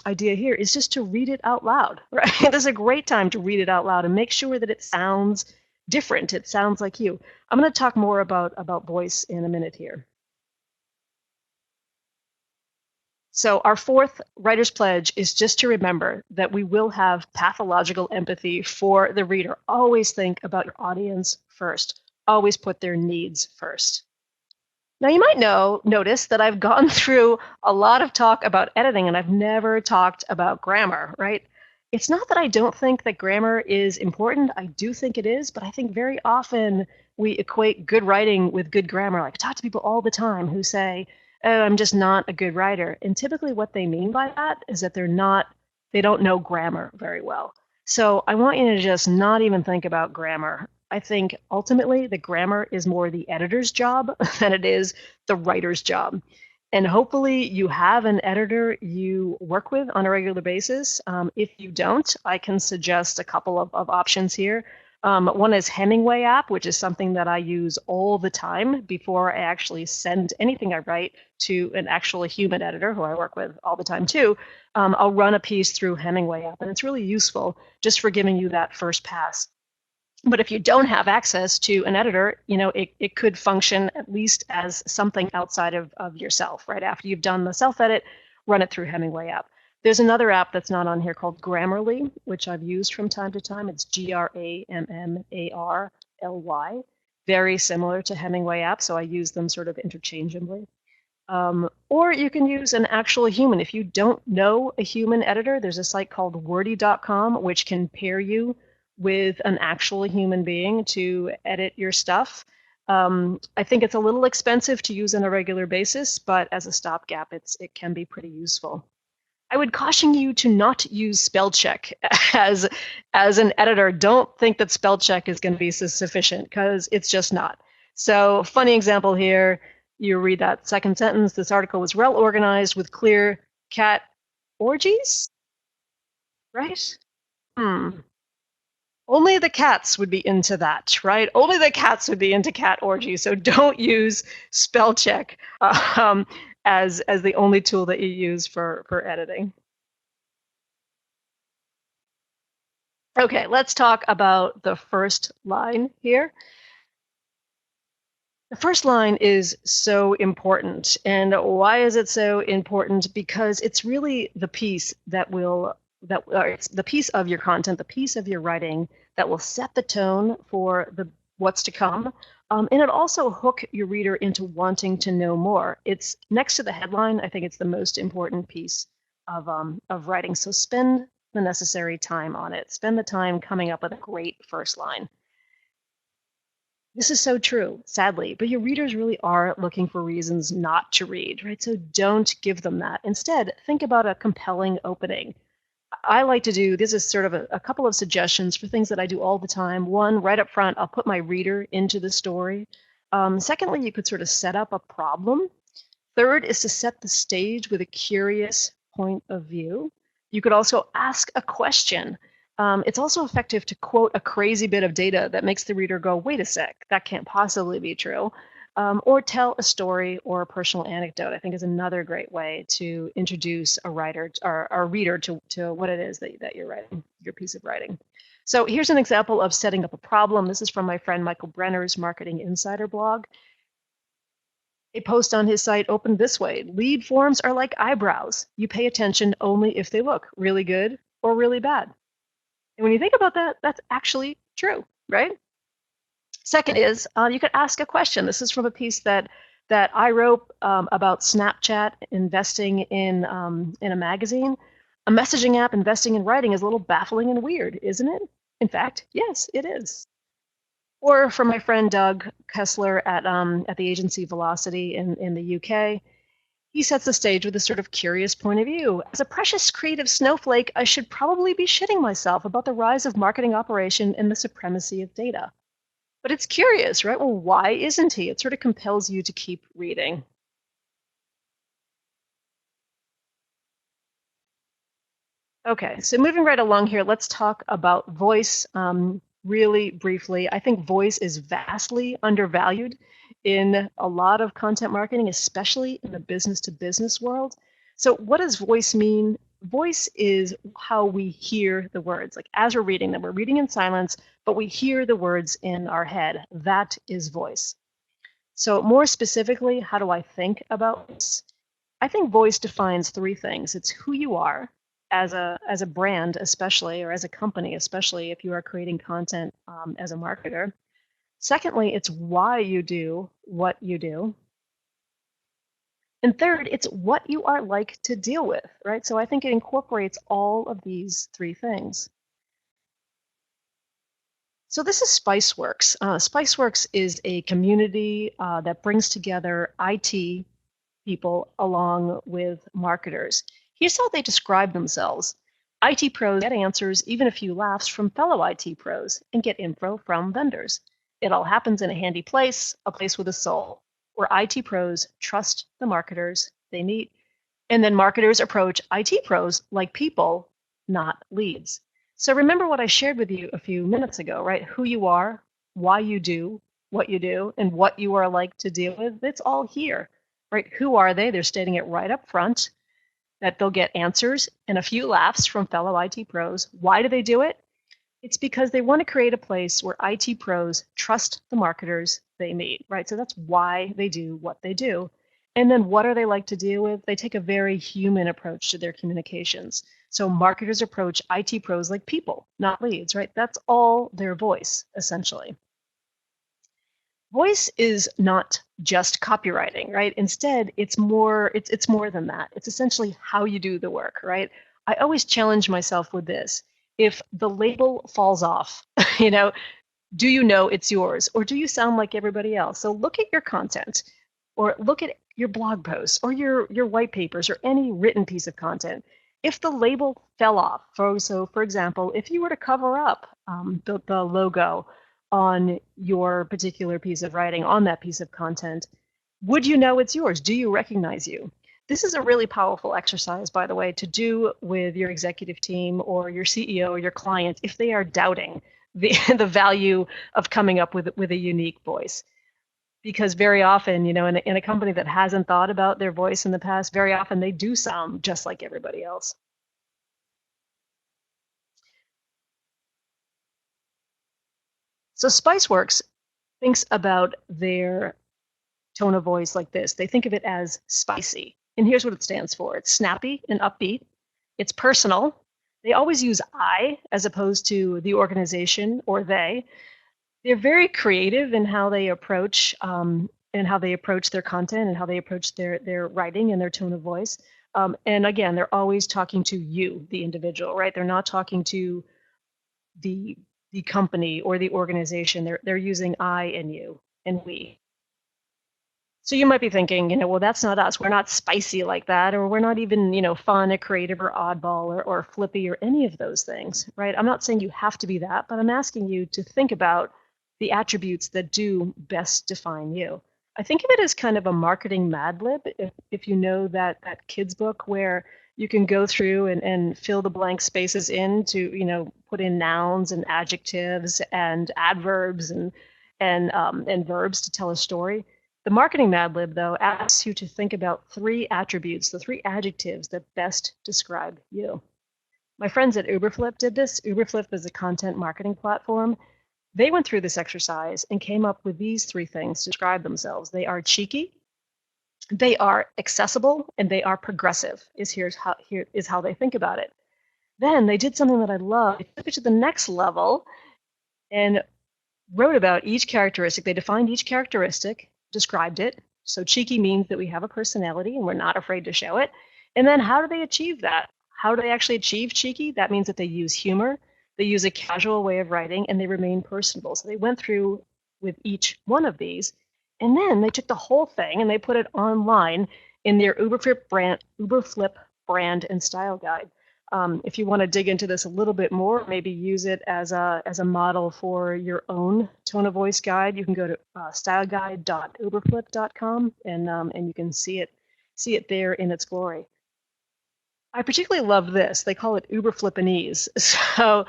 S2: idea here is just to read it out loud, right? This is a great time to read it out loud and make sure that it sounds different. It sounds like you. I'm going to talk more about voice in a minute here. So our 4th writer's pledge is just to remember that we will have pathological empathy for the reader. Always think about your audience first. Always put their needs first. Now, you might notice that I've gone through a lot of talk about editing, and I've never talked about grammar, right? It's not that I don't think that grammar is important. I do think it is, but I think very often we equate good writing with good grammar. Like, I talk to people all the time who say, oh, I'm just not a good writer. And typically what they mean by that is that they don't know grammar very well. So I want you to just not even think about grammar. I think ultimately the grammar is more the editor's job than it is the writer's job. And hopefully you have an editor you work with on a regular basis. If you don't, I can suggest a couple of options here. One is Hemingway app, which is something that I use all the time before I actually send anything I write to an actual human editor who I work with all the time too. I'll run a piece through Hemingway app, and it's really useful just for giving you that first pass. But if you don't have access to an editor, it could function at least as something outside of yourself, right? After you've done the self-edit, run it through Hemingway app. There's another app that's not on here called Grammarly, which I've used from time to time. It's Grammarly, very similar to Hemingway app, so I use them sort of interchangeably. Or you can use an actual human. If you don't know a human editor, there's a site called wordy.com, which can pair you with an actual human being to edit your stuff. I think it's a little expensive to use on a regular basis, but as a stopgap, it can be pretty useful. I would caution you to not use spell check as an editor. Don't think that spell check is going to be sufficient, because it's just not. So, funny example here. You read that second sentence. This article was well organized with clear cat orgies, right? Only the cats would be into that, right? Only the cats would be into cat orgies. So don't use spell check as the only tool that you use for editing. Okay, let's talk about the first line here. The first line is so important. And why is it so important? Because it's really the piece it's the piece of your content, the piece of your writing that will set the tone for what's to come. And it also hook your reader into wanting to know more. It's next to the headline. I think it's the most important piece of writing. So spend the necessary time on it. Spend the time coming up with a great first line. This is so true, sadly, but your readers really are looking for reasons not to read, right? So don't give them that. Instead, think about a compelling opening. I like to do, this is sort of a couple of suggestions for things that I do all the time. One, right up front, I'll put my reader into the story. Secondly, you could sort of set up a problem. Third is to set the stage with a curious point of view. You could also ask a question. It's also effective to quote a crazy bit of data that makes the reader go, wait a sec, that can't possibly be true. Or tell a story or a personal anecdote, I think, is another great way to introduce a writer or a reader to what it is that you're writing, your piece of writing. So here's an example of setting up a problem. This is from my friend Michael Brenner's Marketing Insider blog. A post on his site opened this way: lead forms are like eyebrows. You pay attention only if they look really good or really bad. And when you think about that, that's actually true, right? Second is you could ask a question. This is from a piece that I wrote about Snapchat investing in a magazine. A messaging app investing in writing is a little baffling and weird, isn't it? In fact, yes, it is. Or from my friend Doug Kessler at the agency Velocity in the UK. He sets the stage with a sort of curious point of view. As a precious creative snowflake, I should probably be shitting myself about the rise of marketing operation and the supremacy of data. But it's curious, right? Well, why isn't he? It sort of compels you to keep reading. Okay, so moving right along here, let's talk about voice really briefly. I think voice is vastly undervalued in a lot of content marketing, especially in the business-to-business world. So what does voice mean? Voice is how we hear the words. Like as we're reading them, we're reading in silence, but we hear the words in our head. That is voice. So more specifically, how do I think about this? I think voice defines three things. It's who you are as a brand, especially, or as a company, especially if you are creating content as a marketer. Secondly, it's why you do what you do. And third, it's what you are like to deal with, right? So I think it incorporates all of these three things. So this is Spiceworks. Spiceworks is a community that brings together IT people along with marketers. Here's how they describe themselves. IT pros get answers, even a few laughs from fellow IT pros, and get info from vendors. It all happens in a handy place, a place with a soul, where IT pros trust the marketers they meet. And then marketers approach IT pros like people, not leads. So remember what I shared with you a few minutes ago, right? Who you are, why you do what you do, and what you are like to deal with. It's all here, right? Who are they? They're stating it right up front, that they'll get answers and a few laughs from fellow IT pros. Why do they do it? It's because they want to create a place where IT pros trust the marketers they meet, right? So that's why they do what they do. And then what are they like to deal with? They take a very human approach to their communications. So marketers approach IT pros like people, not leads, right? That's all their voice, essentially. Voice is not just copywriting, right? Instead, it's more than that. It's essentially how you do the work, right? I always challenge myself with this. If the label falls off, Do you know it's yours, or do you sound like everybody else? So look at your content, or look at your blog posts, or your white papers, or any written piece of content. If the label fell off, for example, if you were to cover up the logo on your particular piece of writing, on that piece of content, would you know it's yours? Do you recognize you? This is a really powerful exercise, by the way, to do with your executive team or your CEO or your client if they are doubting the value of coming up with a unique voice. Because very often, in a company that hasn't thought about their voice in the past, very often they do sound just like everybody else. So Spiceworks thinks about their tone of voice like this. They think of it as spicy. And here's what it stands for. It's snappy and upbeat. It's personal. They always use I as opposed to the organization or they. They're very creative in how they approach their content and how they approach their writing and their tone of voice. And again, they're always talking to you, the individual, right? They're not talking to the company or the organization. They're using I and you and we. So you might be thinking, well, that's not us. We're not spicy like that, or we're not even, fun or creative or oddball or flippy or any of those things, right? I'm not saying you have to be that, but I'm asking you to think about the attributes that do best define you. I think of it as kind of a marketing Mad Lib, if you know that kids book where you can go through and fill the blank spaces in to, put in nouns and adjectives and adverbs and verbs to tell a story. The marketing Mad Lib, though, asks you to think about 3 attributes, the 3 adjectives that best describe you. My friends at Uberflip did this. Uberflip is a content marketing platform. They went through this exercise and came up with these 3 things to describe themselves. They are cheeky, they are accessible, and they are progressive, here is how they think about it. Then they did something that I love. They took it to the next level and wrote about each characteristic. They defined each characteristic, described it. So cheeky means that we have a personality and we're not afraid to show it. And then how do they achieve that? How do they actually achieve cheeky? That means that they use humor, they use a casual way of writing, and they remain personable. So they went through with each one of these, and then they took the whole thing and they put it online in their Uberflip brand and style guide. If you want to dig into this a little bit more, maybe use it as a model for your own tone of voice guide, you can go to styleguide.uberflip.com and you can see it there in its glory. I particularly love this. They call it Uberflippanese. So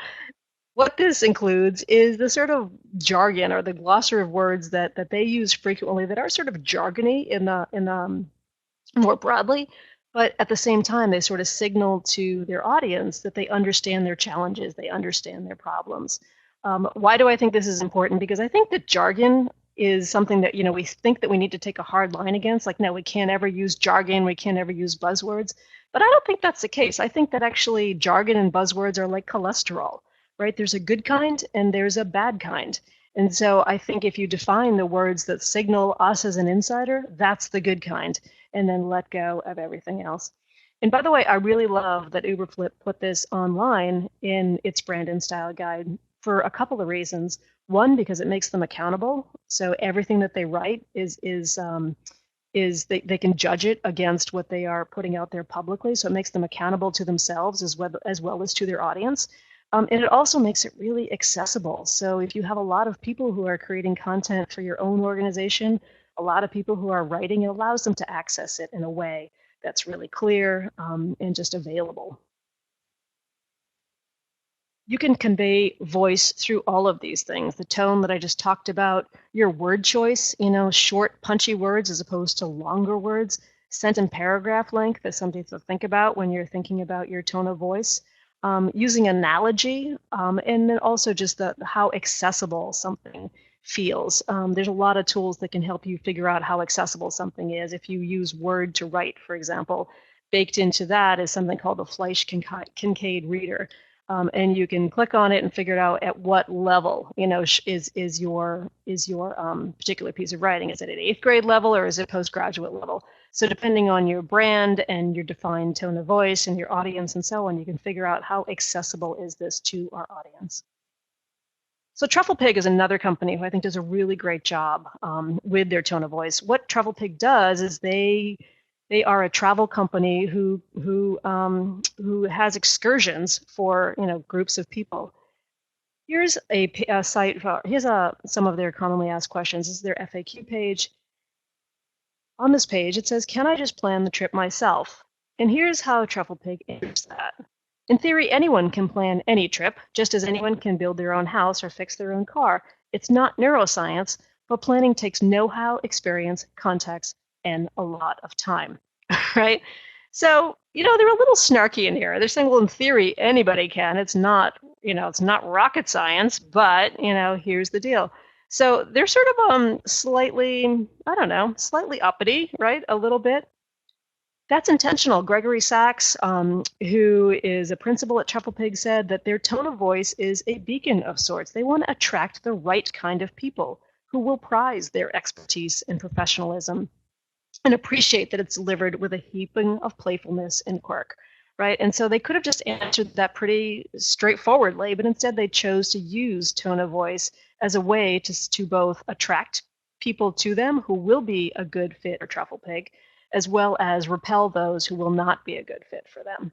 S2: what this includes is the sort of jargon or the glossary of words that they use frequently that are sort of jargony in more broadly. But at the same time, they sort of signal to their audience that they understand their challenges, they understand their problems. Why do I think this is important? Because I think that jargon is something that, we think that we need to take a hard line against. Like, no, we can't ever use jargon, we can't ever use buzzwords. But I don't think that's the case. I think that actually jargon and buzzwords are like cholesterol, right? There's a good kind and there's a bad kind. And so I think if you define the words that signal us as an insider, that's the good kind, and then let go of everything else. And by the way, I really love that Uberflip put this online in its brand and style guide for a couple of reasons. One, because it makes them accountable. So everything that they write is they can judge it against what they are putting out there publicly. So it makes them accountable to themselves as well as to their audience. And it also makes it really accessible. So if you have a lot of people who are creating content for your own organization, a lot of people who are writing, it allows them to access it in a way that's really clear and just available. You can convey voice through all of these things. The tone that I just talked about, your word choice, short, punchy words as opposed to longer words. Sentence and paragraph length is something to think about when you're thinking about your tone of voice. Using analogy, and then also just how accessible something feels. There's a lot of tools that can help you figure out how accessible something is. If you use Word to write, for example, baked into that is something called the Fleisch-Kincaid reader. And you can click on it and figure out at what level, is your particular piece of writing. Is it at 8th grade level or is it postgraduate level? So depending on your brand and your defined tone of voice and your audience and so on, you can figure out how accessible is this to our audience. So Truffle Pig is another company who I think does a really great job with their tone of voice. What Truffle Pig does is they are a travel company who has excursions for groups of people. Here's a site. Here's some of their commonly asked questions. This is their FAQ page. On this page, it says, "Can I just plan the trip myself?" And here's how Truffle Pig answers that. In theory, anyone can plan any trip, just as anyone can build their own house or fix their own car. It's not neuroscience, but planning takes know-how, experience, context, and a lot of time, right? So, they're a little snarky in here. They're saying, well, in theory, anybody can. It's not, it's not rocket science, but, here's the deal. So they're sort of slightly, slightly uppity, right? A little bit. That's intentional. Gregory Sachs, who is a principal at Truffle Pig, said that their tone of voice is a beacon of sorts. They want to attract the right kind of people who will prize their expertise and professionalism and appreciate that it's delivered with a heaping of playfulness and quirk, right? And so they could have just answered that pretty straightforwardly, but instead they chose to use tone of voice as a way to both attract people to them who will be a good fit for Truffle Pig, as well as repel those who will not be a good fit for them.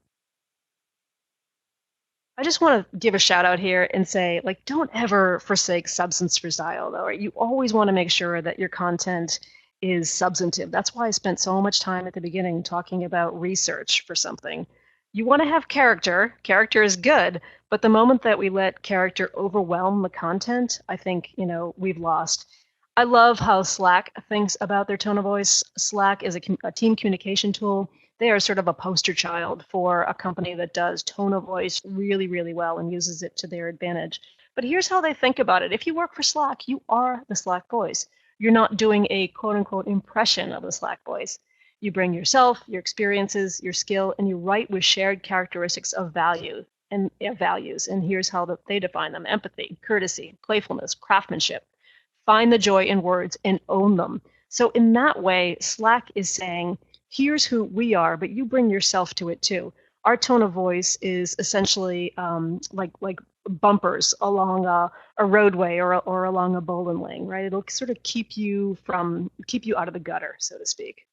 S2: I just want to give a shout out here and say, don't ever forsake substance for style, though. Right? You always want to make sure that your content is substantive. That's why I spent so much time at the beginning talking about research for something. You want to have character. Character is good, but the moment that we let character overwhelm the content, I think, we've lost. I love how Slack thinks about their tone of voice. Slack is a team communication tool. They are sort of a poster child for a company that does tone of voice really, really well and uses it to their advantage. But here's how they think about it. If you work for Slack, you are the Slack voice. You're not doing a quote-unquote impression of the Slack voice. You bring yourself, your experiences, your skill, and you write with shared characteristics of value and values. And here's how they define them: empathy, courtesy, playfulness, craftsmanship. Find the joy in words and own them. So in that way, Slack is saying, here's who we are, but you bring yourself to it too. Our tone of voice is essentially like bumpers along a roadway or along a bowling lane, right? It'll sort of keep you out of the gutter, so to speak.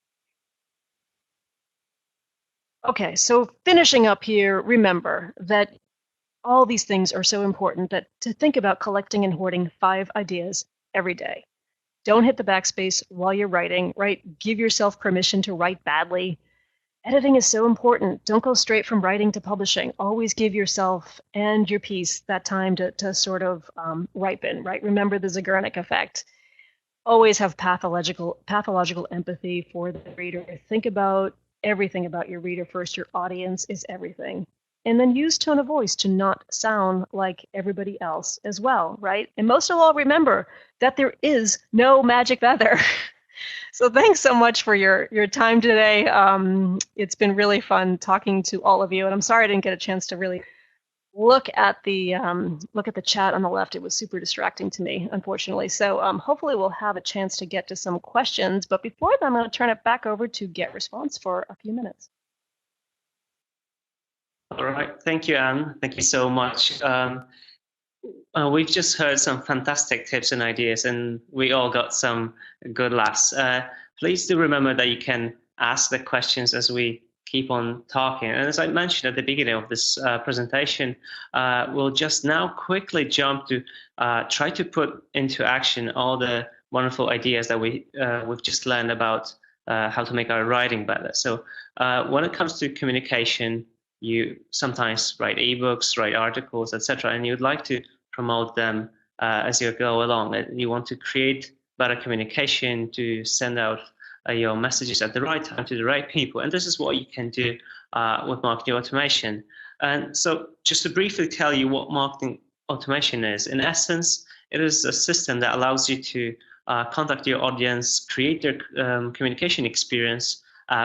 S2: Okay, so finishing up here, remember that all these things are so important that to think about collecting and hoarding 5 ideas every day. Don't hit the backspace while you're writing, right? Give yourself permission to write badly. Editing is so important. Don't go straight from writing to publishing. Always give yourself and your piece that time to sort of ripen, right? Remember the Zeigarnik effect. Always have pathological empathy for the reader. Think about everything about your reader first. Your audience is everything. And then use tone of voice to not sound like everybody else as well, right? And most of all, remember that there is no magic feather. So thanks so much for your time today. It's been really fun talking to all of you, and I'm sorry I didn't get a chance to really look at the chat on the left. It was super distracting to me, unfortunately. So hopefully we'll have a chance to get to some questions. But before that, I'm going to turn it back over to GetResponse for a few minutes.
S1: All right, thank you, Anne. Thank you so much. We've just heard some fantastic tips and ideas, and we all got some good laughs. Please do remember that you can ask the questions as we keep on talking. And as I mentioned at the beginning of this presentation, we'll just now quickly jump to try to put into action all the wonderful ideas that we've just learned about how to make our writing better. So when it comes to communication, you sometimes write ebooks, write articles, etc., and you'd like to promote them as you go along. You want to create better communication to send out your messages at the right time to the right people, and this is what you can do with marketing automation. And so just to briefly tell you what marketing automation is, in essence, it is a system that allows you to contact your audience, create their communication experience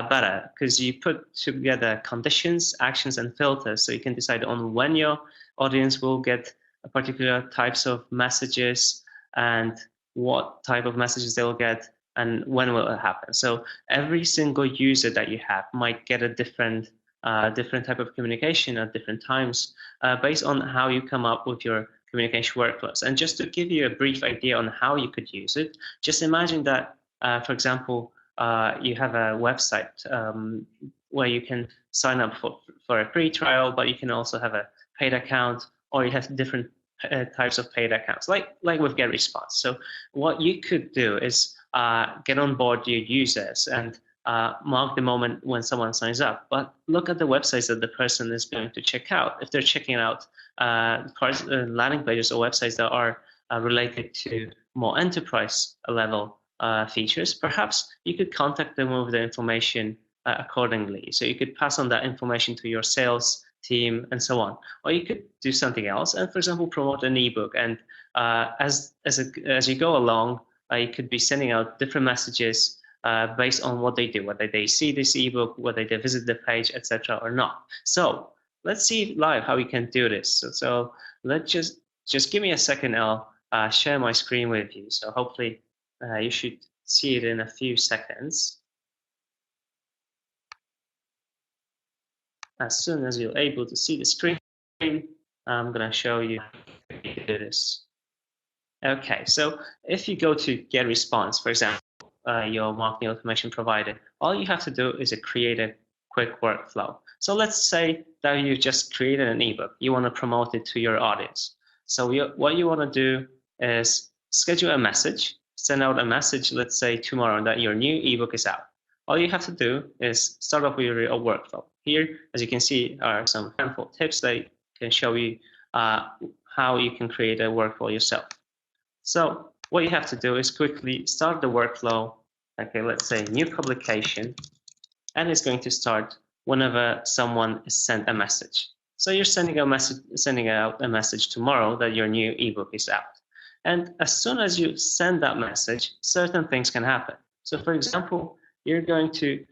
S1: better, because you put together conditions, actions, and filters, so you can decide on when your audience will get particular types of messages and what type of messages they'll get and when will it happen. So every single user that you have might get a different type of communication at different times based on how you come up with your communication workflows. And just to give you a brief idea on how you could use it, just imagine that, for example, you have a website where you can sign up for a free trial, but you can also have a paid account, or you have different types of paid accounts, like with GetResponse. So what you could do is get on board your users and mark the moment when someone signs up, but look at the websites that the person is going to check out. If they're checking out landing pages or websites that are related to more enterprise level features, perhaps you could contact them with the information accordingly. So you could pass on that information to your sales team and so on, or you could do something else and, for example, promote an ebook. And as you go along, you could be sending out different messages based on what they do, whether they see this ebook, whether they visit the page, etc., or not. So let's see live how we can do this. So let's just give me a second. I'll share my screen with you. So hopefully you should see it in a few seconds. As soon as you're able to see the screen, I'm going to show you how to do this. Okay, so if you go to GetResponse, for example, your marketing automation provider, all you have to do is create a quick workflow. So let's say that you just created an ebook. You want to promote it to your audience. So what you want to do is schedule a message, send out a message, let's say tomorrow, that your new ebook is out. All you have to do is start off with your workflow. Here, as you can see, are some handful tips that can show you how you can create a workflow yourself. So what you have to do is quickly start the workflow. Okay, let's say new publication, and it's going to start whenever someone is sent a message. So you're sending out a message tomorrow that your new ebook is out. And as soon as you send that message, certain things can happen. So for example, you're going to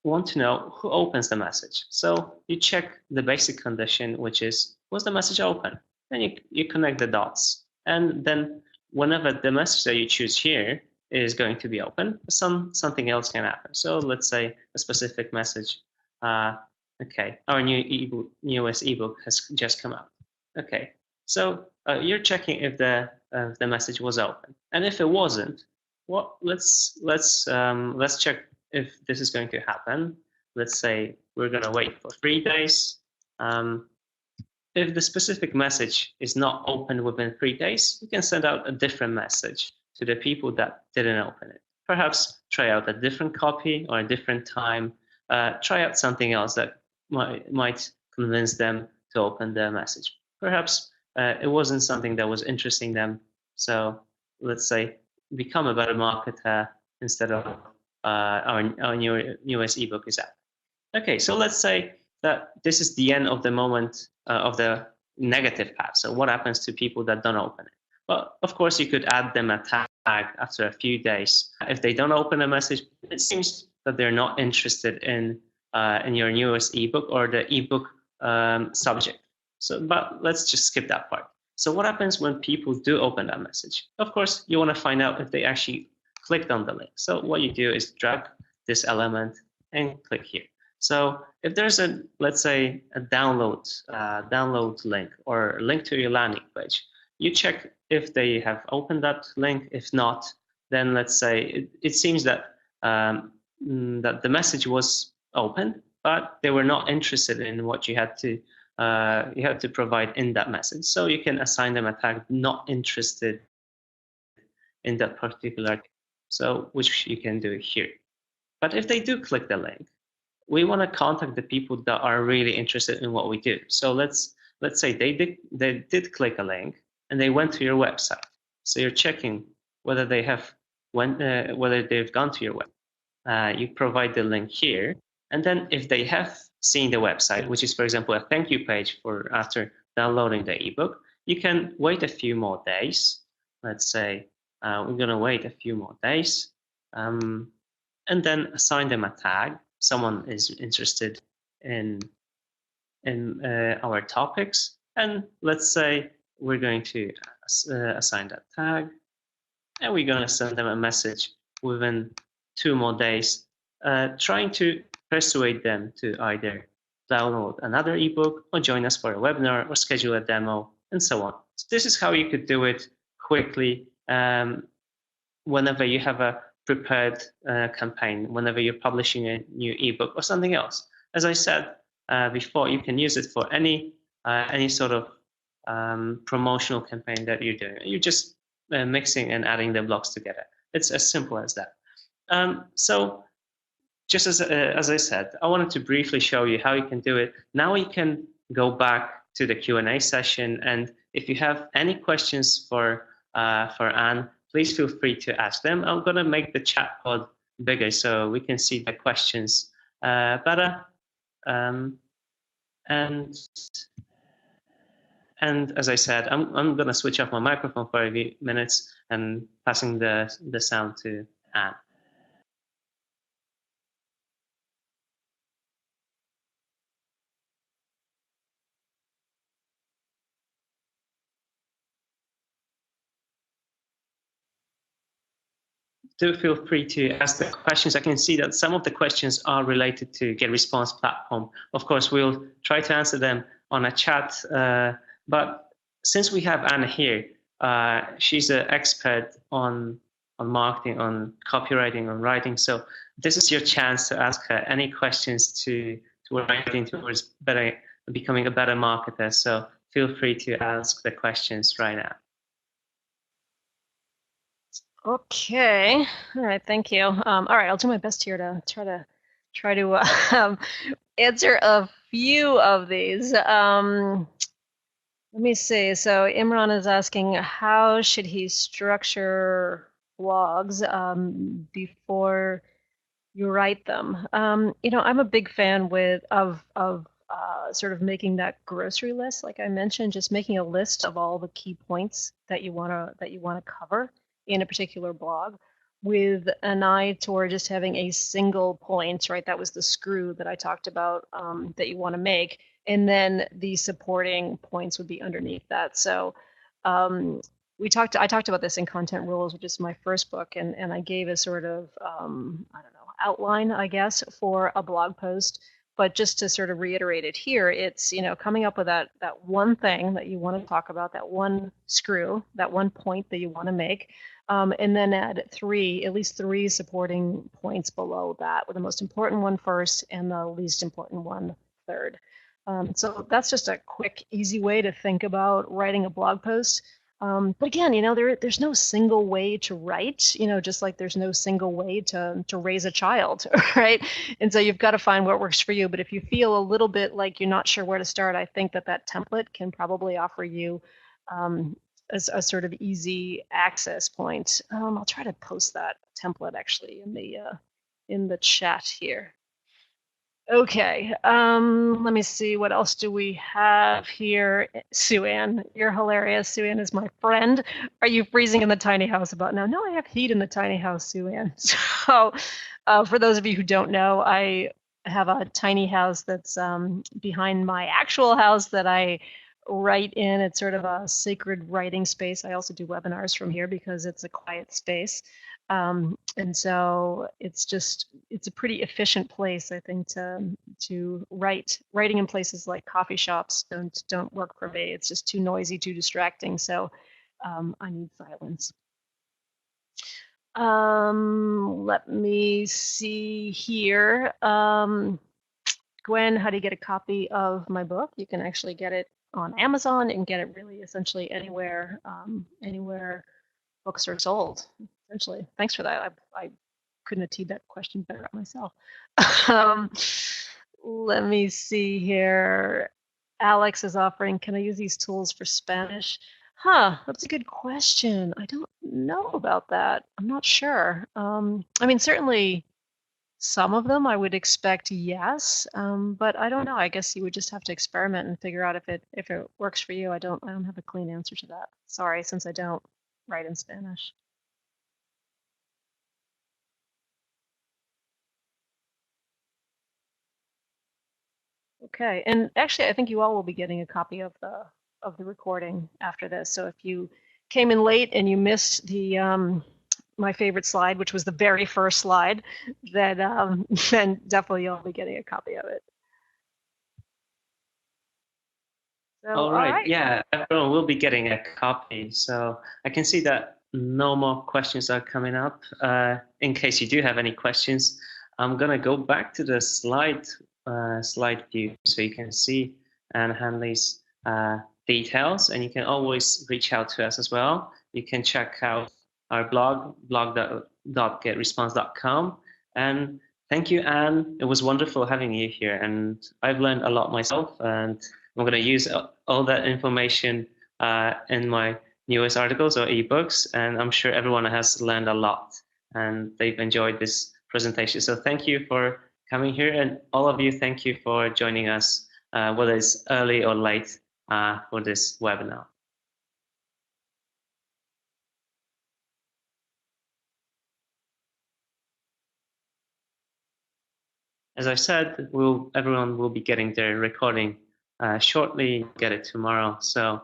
S1: want to know who opens the message. So you check the basic condition, which is, was the message open? And you connect the dots. And then whenever the message that you choose here is going to be open, something else can happen. So let's say a specific message. Okay, our newest ebook has just come out. Okay, so you're checking if the message was open, and if it wasn't, well, let's check if this is going to happen. Let's say we're going to wait for 3 days. If the specific message is not opened within 3 days, you can send out a different message to the people that didn't open it. Perhaps try out a different copy or a different time. Try out something else that might convince them to open the message. Perhaps it wasn't something that was interesting them. So let's say become a better marketer instead of our newest ebook is out. Okay, so let's say that this is the end of the moment of the negative path. So what happens to people that don't open it? Well, of course, you could add them a tag after a few days. If they don't open a message, it seems that they're not interested in your newest ebook or the ebook subject. So, but let's just skip that part. So what happens when people do open that message? Of course, you want to find out if they actually clicked on the link. So what you do is drag this element and click here. So if there's let's say a download link or a link to your landing page, you check if they have opened that link. If not, then let's say it seems that that the message was open, but they were not interested in what you had to provide in that message. So you can assign them a tag not interested in that particular, so which you can do here. But if they do click the link, we want to contact the people that are really interested in what we do. So let's say they did click a link and they went to your website. So you're checking whether they have whether they've gone to your website. You provide the link here, and then if they have seen the website, which is, for example, a thank you page for after downloading the ebook, you can wait a few more days. Let's say we're going to wait a few more days, and then assign them a tag. Someone is interested in our topics, and let's say we're going to assign that tag, and we're going to send them a message within 2 more days, trying to persuade them to either download another ebook or join us for a webinar or schedule a demo and so on. So this is how you could do it quickly whenever you have a prepared campaign, whenever you're publishing a new ebook or something else. As I said before, you can use it for any sort of promotional campaign that you're doing. You're just mixing and adding the blocks together. It's as simple as that. So just as I said, I wanted to briefly show you how you can do it. Now you can go back to the Q&A session, and if you have any questions for Anne, please feel free to ask them. I'm going to make the chat pod bigger so we can see the questions better. And as I said, I'm going to switch off my microphone for a few minutes and passing the sound to Anne. Do feel free to ask the questions. I can see that some of the questions are related to GetResponse platform. Of course, we'll try to answer them on a chat. But since we have Anna here, she's an expert on marketing, on copywriting, on writing. So this is your chance to ask her any questions to writing towards becoming a better marketer. So feel free to ask the questions right now.
S2: Okay. All right. Thank you. All right. I'll do my best here to try to answer a few of these. Let me see. So Imran is asking, how should he structure blogs before you write them? You know, I'm a big fan of sort of making that grocery list, like I mentioned, just making a list of all the key points that you wanna cover in a particular blog, with an eye toward just having a single point, right? That was the screw that I talked about that you want to make, and then the supporting points would be underneath that. So I talked about this in Content Rules, which is my first book, and I gave a sort of I don't know, outline, I guess, for a blog post. But just to sort of reiterate it here, it's, you know, coming up with that one thing that you want to talk about, that one screw, that one point that you want to make, and then add at least three supporting points below that, with the most important one first and the least important one third. So that's just a quick, easy way to think about writing a blog post. But again, you know, there's no single way to write, you know, just like there's no single way to raise a child, right? And so you've got to find what works for you. But if you feel a little bit like you're not sure where to start, I think that template can probably offer you a sort of easy access point. I'll try to post that template actually in the chat here. Okay, let me see, what else do we have here? Sue Ann, you're hilarious. Sue Ann is my friend. Are you freezing in the tiny house about now? No, I have heat in the tiny house, Sue Ann. So for those of you who don't know, I have a tiny house that's behind my actual house that I write in. It's sort of a sacred writing space. I also do webinars from here because it's a quiet space. And so it's a pretty efficient place, I think, to write. Writing in places like coffee shops don't work for me. It's just too noisy, too distracting. So I need silence. Let me see here. Gwen, how do you get a copy of my book? You can actually get it on Amazon and get it really essentially anywhere books are sold. Essentially, thanks for that. I couldn't have teed that question better myself. Let me see here. Alex is offering, can I use these tools for Spanish? That's a good question. I don't know about that. I'm not sure. I mean, certainly some of them I would expect yes, but I don't know. I guess you would just have to experiment and figure out if it works for you. I don't have a clean answer to that. Sorry, since I don't write in Spanish. Okay, and actually, I think you all will be getting a copy of the recording after this. So if you came in late and you missed the my favorite slide, which was the very first slide, then definitely you'll be getting a copy of it. So,
S1: All right. Yeah, everyone will be getting a copy. So I can see that no more questions are coming up. In case you do have any questions, I'm gonna go back to the slide view so you can see Anne Hanley's details, and you can always reach out to us as well. You can check out our blog.getresponse.com. And thank you, Anne. It was wonderful having you here, and I've learned a lot myself, and I'm going to use all that information in my newest articles or ebooks, and I'm sure everyone has learned a lot and they've enjoyed this presentation. So thank you for coming here, and all of you, thank you for joining us, whether it's early or late for this webinar. As I said, everyone will be getting their recording shortly, get it tomorrow. So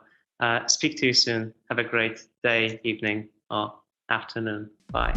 S1: speak to you soon. Have a great day, evening, or afternoon. Bye.